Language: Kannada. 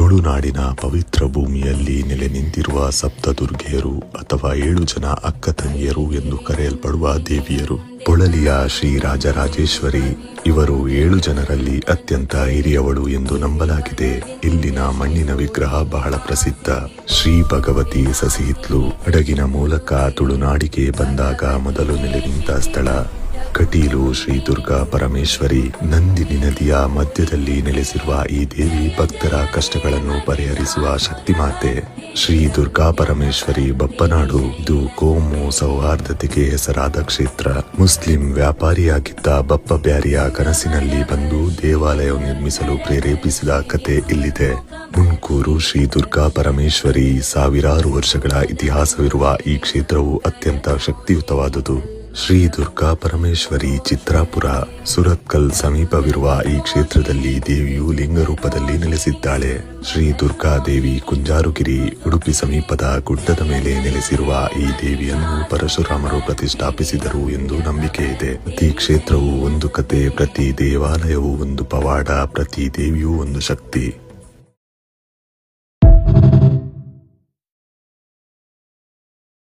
ತುಳುನಾಡಿನ ಪವಿತ್ರ ಭೂಮಿಯಲ್ಲಿ ನೆಲೆ ನಿಂತಿರುವ ಸಪ್ತದುರ್ಗೆಯರು ಅಥವಾ 7 ಜನ ಅಕ್ಕ ತಂಗಿಯರು ಎಂದು ಕರೆಯಲ್ಪಡುವ ದೇವಿಯರು. ಪೊಳಲಿಯ ಶ್ರೀ ರಾಜರಾಜೇಶ್ವರಿ ಇವರು 7 ಜನರಲ್ಲಿ ಅತ್ಯಂತ ಹಿರಿಯವಳು ಎಂದು ನಂಬಲಾಗಿದೆ. ಇಲ್ಲಿನ ಮಣ್ಣಿನ ವಿಗ್ರಹ ಬಹಳ ಪ್ರಸಿದ್ಧ. ಶ್ರೀ ಭಗವತಿ ಸಸಿಹಿತ್ಲು ಹಡಗಿನ ಮೂಲಕ ತುಳುನಾಡಿಗೆ ಬಂದಾಗ ಮೊದಲು ನೆಲೆ ನಿಂತ ಸ್ಥಳ. ಕಟೀಲು ಶ್ರೀ ದುರ್ಗಾ ಪರಮೇಶ್ವರಿ ನಂದಿನಿ ನದಿಯ ಮಧ್ಯದಲ್ಲಿ ನೆಲೆಸಿರುವ ಈ ದೇವಿ ಭಕ್ತರ ಕಷ್ಟಗಳನ್ನು ಪರಿಹರಿಸುವ ಶಕ್ತಿಮಾತೆ. ಶ್ರೀ ದುರ್ಗಾ ಪರಮೇಶ್ವರಿ ಬಪ್ಪನಾಡು ಇದು ಕೋಮು ಸೌಹಾರ್ದತೆಗೆ ಹೆಸರಾದ ಕ್ಷೇತ್ರ. ಮುಸ್ಲಿಂ ವ್ಯಾಪಾರಿಯಾಗಿದ್ದ ಬಪ್ಪ ಬ್ಯಾರಿಯ ಕನಸಿನಲ್ಲಿ ಬಂದು ದೇವಾಲಯ ನಿರ್ಮಿಸಲು ಪ್ರೇರೇಪಿಸಿದ ಕತೆ ಇಲ್ಲಿದೆ. ಮುನ್ಕೂರು ಶ್ರೀ ದುರ್ಗಾ ಪರಮೇಶ್ವರಿ ಸಾವಿರಾರು ವರ್ಷಗಳ ಇತಿಹಾಸವಿರುವ ಈ ಕ್ಷೇತ್ರವು ಅತ್ಯಂತ ಶಕ್ತಿಯುತವಾದುದು. ಶ್ರೀ ದುರ್ಗಾ ಪರಮೇಶ್ವರಿ ಚಿತ್ರಾಪುರ ಸುರತ್ಕಲ್ ಸಮೀಪವಿರುವ ಈ ಕ್ಷೇತ್ರದಲ್ಲಿ ದೇವಿಯು ಲಿಂಗ ರೂಪದಲ್ಲಿ ನೆಲೆಸಿದ್ದಾಳೆ. ಶ್ರೀ ದುರ್ಗಾ ದೇವಿ ಕುಂಜಾರುಗಿರಿ ಉಡುಪಿ ಸಮೀಪದ ಗುಡ್ಡದ ಮೇಲೆ ನೆಲೆಸಿರುವ ಈ ದೇವಿಯನ್ನು ಪರಶುರಾಮರು ಪ್ರತಿಷ್ಠಾಪಿಸಿದರು ಎಂದು ನಂಬಿಕೆ ಇದೆ. ಪ್ರತಿ ಕ್ಷೇತ್ರವು ಒಂದು ಕತೆ, ಪ್ರತಿ ದೇವಾಲಯವು ಒಂದು ಪವಾಡ, ಪ್ರತಿ ದೇವಿಯೂ ಒಂದು ಶಕ್ತಿ.